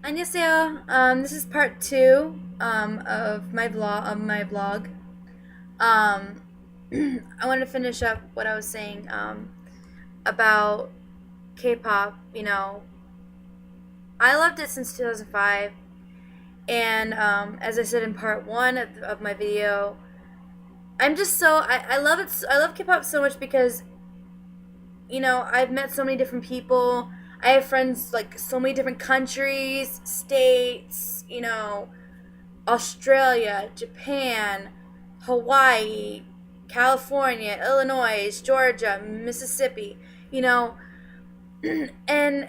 안녕하세요. This is part two of my vlog. Um, I wanted to finish up what I was saying about K-pop. I loved it since 2005, and as I said in part one of my video, I love it. I love K-pop so much because I've met so many different people. I have friends like so many different countries, states. Australia, Japan, Hawaii, California, Illinois, Georgia, Mississippi, you know, and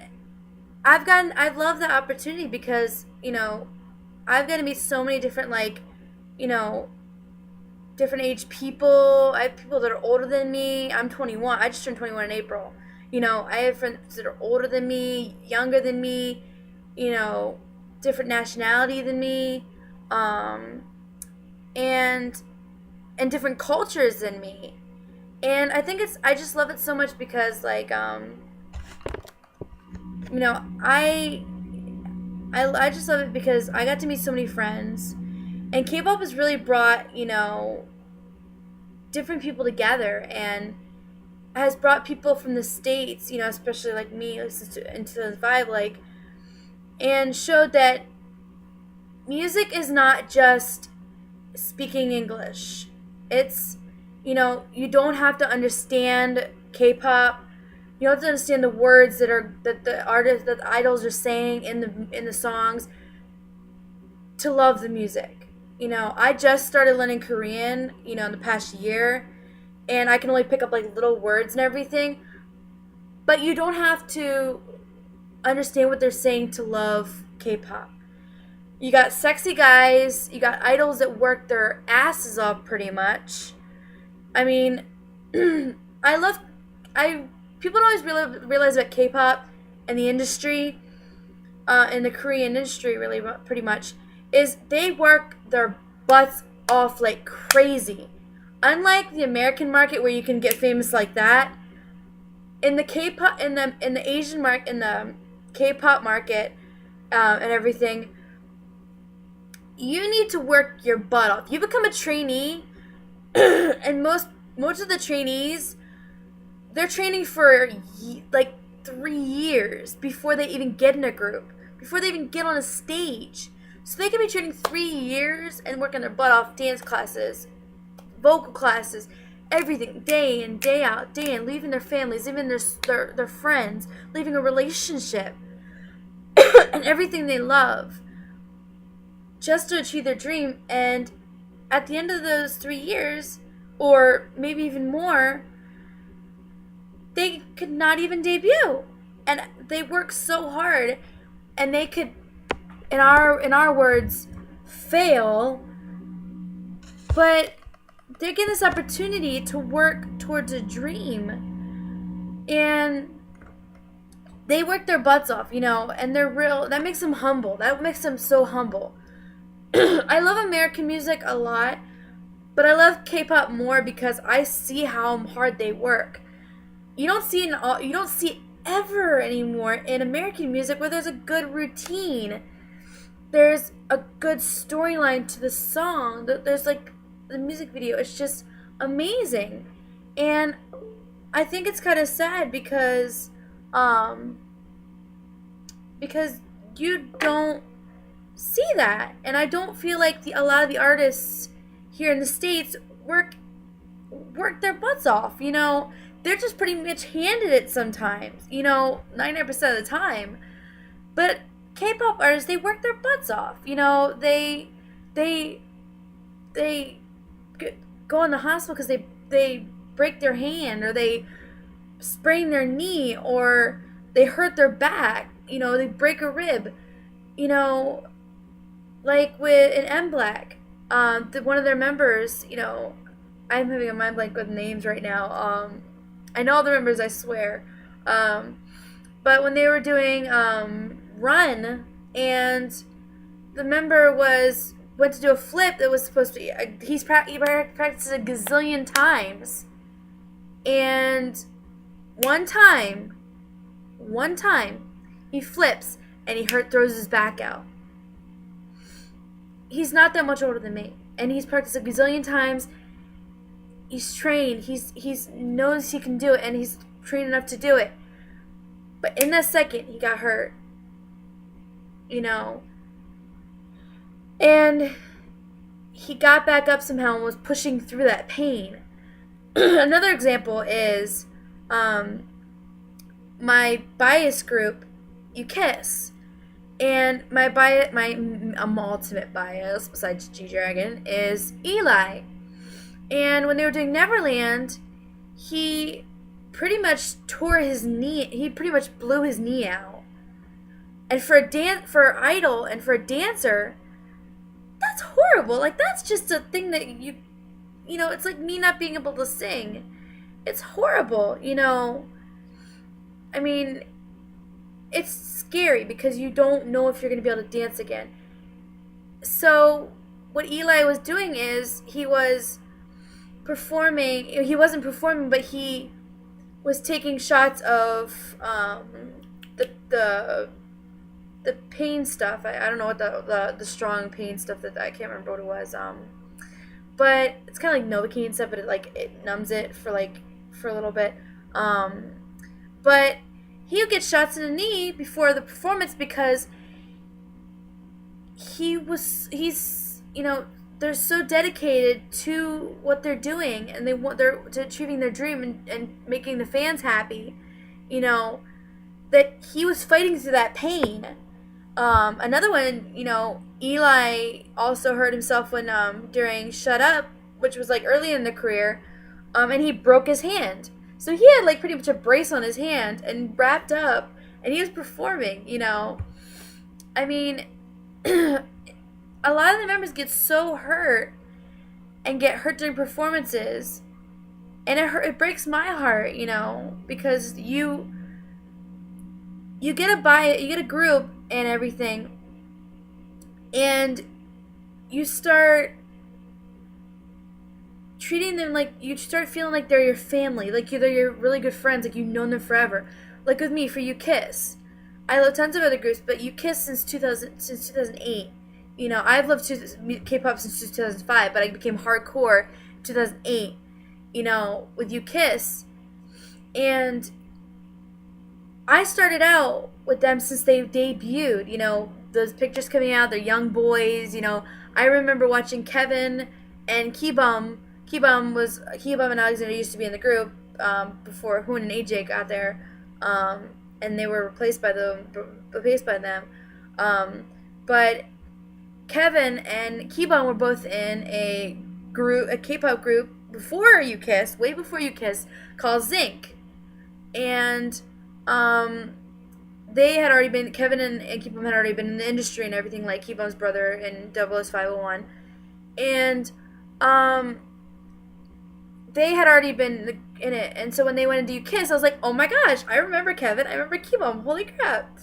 I've loved the opportunity because, I've gotten to meet so many different, you know, different age people. I have people that are older than me. I'm 21. I just turned 21 in April. I have friends that are older than me, younger than me, you know, different nationality than me. Um, and and different cultures than me. And I just love it so much because you know, I just love it because I got to meet so many friends, and K-pop has really brought, different people together, and has brought people from the states, especially like me, into the vibe, and showed that music is not just speaking English. It's, you don't have to understand K-pop. You don't have to understand the words that the artists, that the idols are saying in the songs to love the music. I just started learning Korean, in the past year, and I can only pick up like little words and everything. But you don't have to understand what they're saying to love K-pop. You got sexy guys, you got idols that work their asses off pretty much. I mean, I love I people don't always realize about K-pop and the industry, in the Korean industry, really pretty much, is they work their butts off like crazy. Unlike the American market where you can get famous like that, in the K-pop, in the Asian market, in the K-pop market, and everything, you need to work your butt off. You become a trainee, and most of the trainees, they're training for like 3 years before they even get in a group, before they even get on a stage. So they can be training 3 years and working their butt off, dance classes, vocal classes, everything, day in, day out, day in, leaving their families, leaving their friends, leaving a relationship, and everything they love, just to achieve their dream. And at the end of those 3 years, or maybe even more, they could not even debut. And they work so hard, and they could, in our words, fail, but they're getting this opportunity to work towards a dream. And they work their butts off, and they're real. That makes them humble. That makes them so humble. I love American music a lot, but I love K-pop more because I see how hard they work. You don't see it ever anymore in American music where there's a good routine. There's a good storyline to the song. There's like the music video. It's just amazing. And I think it's kind of sad because you don't see that, and I don't feel like a lot of the artists here in the states work their butts off. They're just pretty much handed it sometimes. 99% of the time. But K-pop artists, they work their butts off. They go in the hospital because they break their hand, or they sprain their knee, or they hurt their back. They break a rib. You know, like with an M Black, one of their members. I'm having a mind blank with names right now. I know all the members, I swear. But when they were doing Run, and the member went to do a flip that was supposed to be, he practiced a gazillion times, and one time he flips, and he throws his back out. He's not that much older than me, and he's practiced a gazillion times. He's trained. He's knows he can do it, and he's trained enough to do it. But in that second, he got hurt. You know, and he got back up somehow and was pushing through that pain. Another example is my bias group, You Kiss. And my ultimate bias, besides G-Dragon, is Eli. And when they were doing Neverland, he pretty much tore his knee. He pretty much blew his knee out. And for for Idol and for a dancer, that's horrible. Like, that's just a thing that it's like me not being able to sing. It's horrible, I mean, it's scary because you don't know if you're going to be able to dance again. So what Eli was doing is he was performing. He wasn't performing, but he was taking shots of the pain stuff. I don't know what the strong pain stuff that I can't remember what it was. But it's kind of like Novocaine stuff, but it numbs it for a little bit. But he would get shots in the knee before the performance because they're so dedicated to what they're doing, and they're to achieving their dream and making the fans happy, that he was fighting through that pain. Another one, Eli also hurt himself when during Shut Up, which was early in the career, and he broke his hand. So he had pretty much a brace on his hand and wrapped up, and he was performing. I mean, a lot of the members get so hurt and get hurt during performances, and it breaks my heart, because you get a group and everything, and you start treating them you start feeling like they're your family, they're your really good friends, you've known them forever. Like with me, for You Kiss, I love tons of other groups, but You Kiss since 2008. I've loved K-pop since 2005, but I became hardcore 2008. With You Kiss, and I started out with them since they debuted. Those pictures coming out, they're young boys. I remember watching Kevin and Kpop. Kpop and Alexander used to be in the group before Hoon and AJ got there, and they were replaced by them. But Kevin and Kpop were both in a K-pop group before You Kiss, way before You Kiss, called Zinc, and they had already been, Kevin and Kpop had already been in the industry and everything, like Kpop's brother in 00501, and they had already been in it. And so when they went into You Kiss, I was like, oh my gosh, I remember Kevin, I remember Kpop, holy crap.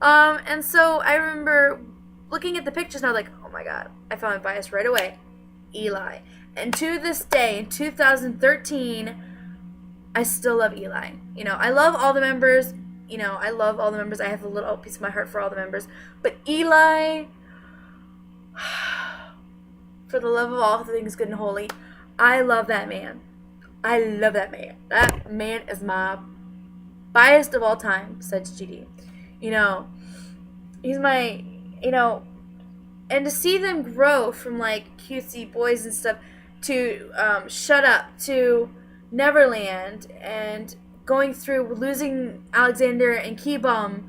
And so I remember looking at the pictures and I was like, oh my god, I found my bias right away, Eli. And to this day, in 2013, I still love Eli. I love all the members. I love all the members. I have a little piece of my heart for all the members. But Eli, for the love of all things good and holy, I love that man. I love that man. That man is my biased of all time, besides GD. He's my, and to see them grow from cutesy boys and stuff to Shut Up to Neverland, and going through losing Alexander and Kpop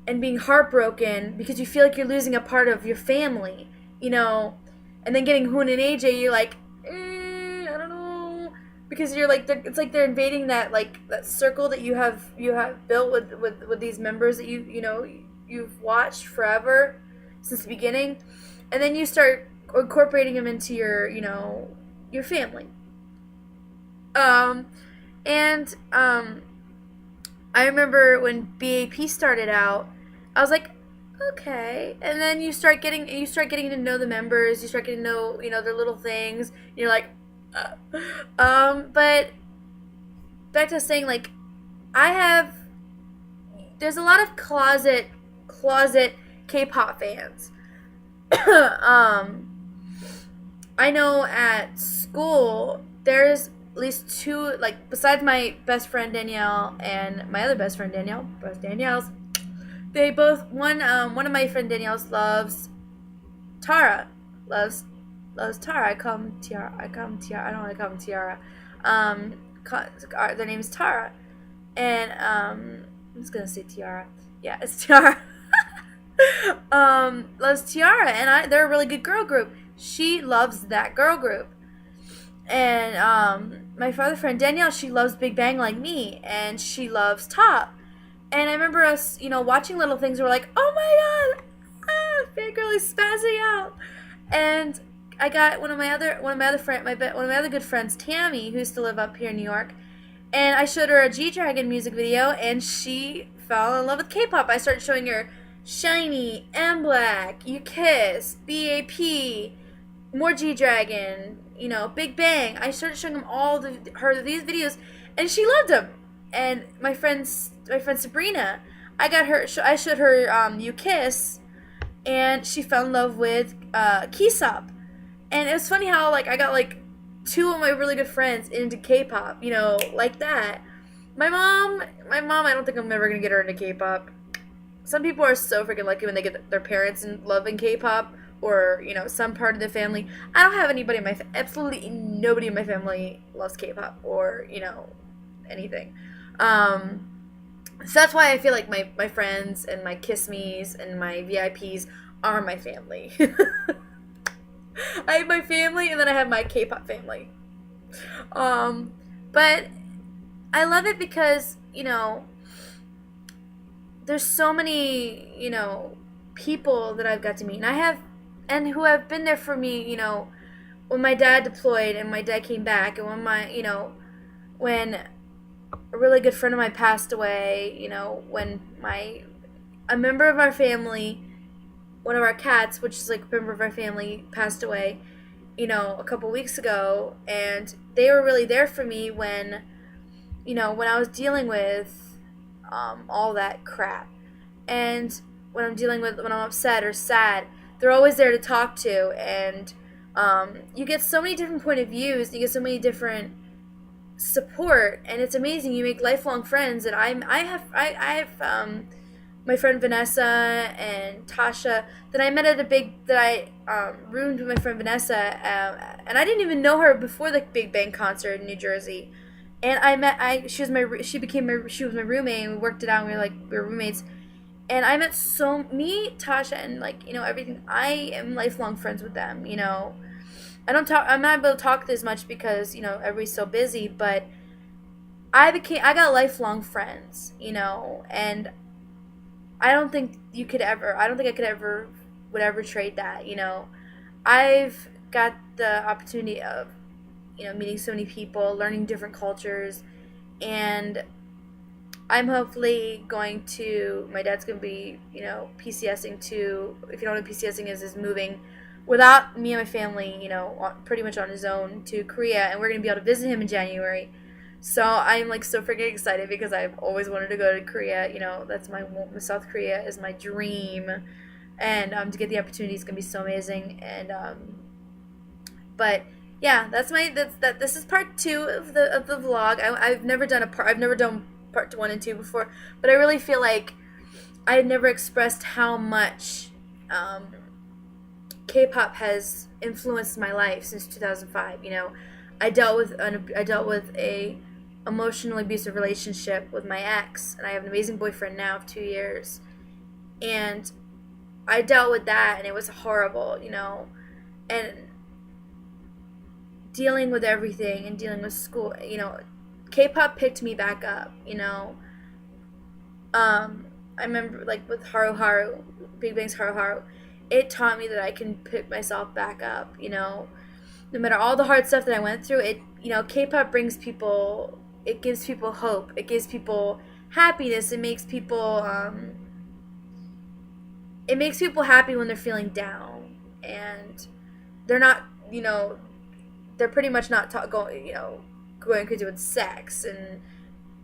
and being heartbroken because you feel like you're losing a part of your family, and then getting Hoon and AJ, you're like, I don't know, because you're it's like they're invading that that circle that you have built with these members that you've watched forever since the beginning, and then you start incorporating them into your family. I remember when BAP started out, I was like, okay. And then you start getting to know the members. You start getting to know, their little things. And you're like, but back to saying, there's a lot of closet closet K-pop fans. um, I know at school there's at least two, like besides my best friend Danielle and my other best friend Danielle, both Danielle's. They both one of my friend Danielle's loves Tara, loves Tara. I call him Tiara. I don't want to call him Tiara. Um, their name is Tara, and I'm just gonna say Tiara. Yeah, it's Tiara. Loves Tiara, and they're a really good girl group. She loves that girl group. And my other friend Danielle, she loves Big Bang like me, and she loves Top. And I remember us, watching little things. We're like, oh my god, fangirl is spazzing out. And I got one of my other good friends, Tammy, who used to live up here in New York, and I showed her a G-Dragon music video, and she fell in love with K-pop. I started showing her Shiny, M Black, You Kiss, BAP, more G-Dragon, Big Bang. I started showing her these videos, and she loved them. And my friend Sabrina, I showed her You Kiss, and she fell in love with Kpop. And it was funny how I got two of my really good friends into K-pop, like that. My mom, I don't think I'm ever gonna get her into K-pop. Some people are so freaking lucky when they get their parents in love in K-pop, or some part of the family. I don't have anybody in absolutely nobody in my family loves K-pop or anything. So that's why I feel like my friends and my Kiss Me's and my VIPs are my family. I have my family, and then I have my K-pop family. But I love it because there's so many people that I've got to meet, and who have been there for me. When my dad deployed and my dad came back, and when a really good friend of mine passed away. When a member of our family, one of our cats, which is a member of our family, passed away, a couple weeks ago, and they were really there for me when I was dealing with all that crap. And when I'm upset or sad, they're always there to talk to, and you get so many different point of views, you get so many different support, and it's amazing. You make lifelong friends, and I have my friend Vanessa and Tasha that I met at that I roomed with my friend Vanessa, and I didn't even know her before the Big Bang concert in New Jersey. And she was my roommate, and we worked it out, and we were roommates. And I met Tasha, and everything. I am lifelong friends with them. I'm not able to talk this much because everybody's so busy, but I got lifelong friends. And I don't think I would ever trade that. I've got the opportunity of meeting so many people, learning different cultures, and I'm hopefully going to. My dad's going to be PCSing too. If you don't know what PCSing is moving without me and my family, pretty much on his own to Korea, and we're going to be able to visit him in January. So I'm so freaking excited because I've always wanted to go to Korea. That's South Korea is my dream, and to get the opportunity is going to be so amazing. And but yeah, this is part 2 of the vlog. I've never done part 1 and 2 before, but I really feel like I've never expressed how much K-pop has influenced my life since 2005. I dealt with a emotionally abusive relationship with my ex, and I have an amazing boyfriend now of 2 years, and I dealt with that, and it was horrible, and dealing with everything and dealing with school, K-pop picked me back up, I remember with Haru Haru, Big Bang's Haru Haru, it taught me that I can pick myself back up, no matter all the hard stuff that I went through. K-pop it gives people hope, it gives people happiness, it makes people happy when they're feeling down, and they're not, they're pretty much not going crazy with sex and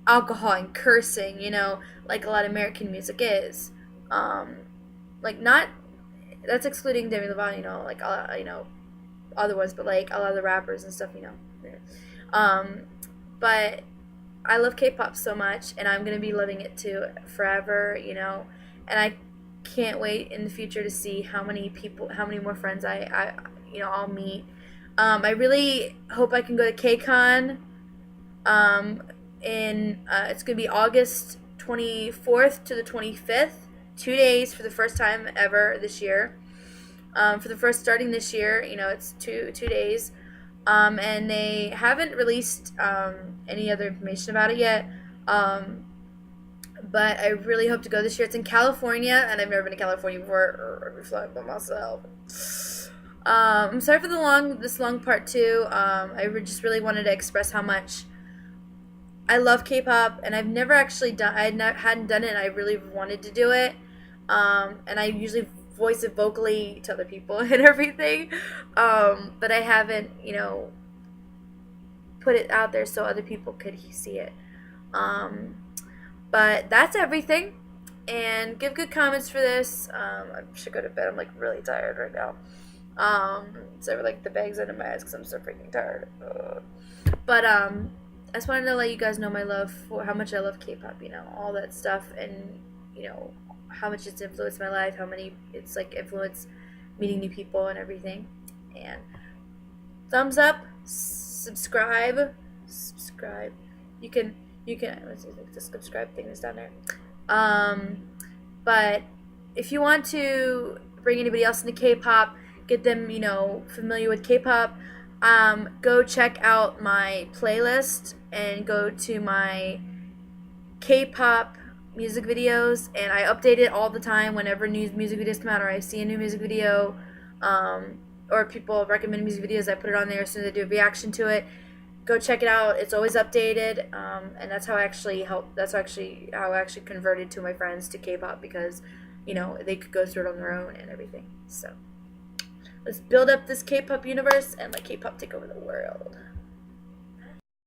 alcohol and cursing, like a lot of American music is. like not that's excluding Demi Lovato, like other ones, but like a lot of the rappers and stuff, Yeah. But I love K-pop so much, and I'm gonna be loving it too forever. And I can't wait in the future to see how many people, how many more friends I'll meet. I really hope I can go to KCON. Um, in It's gonna be August 24th to the 25th, 2 days for the first time ever this year. For the first starting this year, it's two days. And they haven't released any other information about it yet. But I really hope to go this year. It's in California, and I've never been to California before. I'll be flying by myself. I'm sorry for this long part too. Just really wanted to express how much I love K-pop, and I've never actually done. Hadn't done it, and I really wanted to do it. And I usually voice it vocally to other people and everything, but I haven't, put it out there so other people could see it. But that's everything. And give good comments for this. I should go to bed. I'm like really tired right now. So like the bags under my eyes because I'm so freaking tired. But I just wanted to let you guys know my love for how much I love K-pop. All that stuff, and how much it's influenced my life. How many it's like influenced meeting new people and everything. And thumbs up, subscribe. You can let's see, the subscribe thing is down there. But if you want to bring anybody else into K-pop, get them familiar with K-pop, go check out my playlist and go to my K-pop music videos, and I update it all the time whenever new music videos come out, or I see a new music video, or people recommend music videos. I put it on there as soon as I do a reaction to it. Go check it out. It's always updated, and that's how I actually how I actually converted to my friends to K-pop, because they could go through it on their own and everything. So let's build up this K-pop universe and let K-pop take over the world.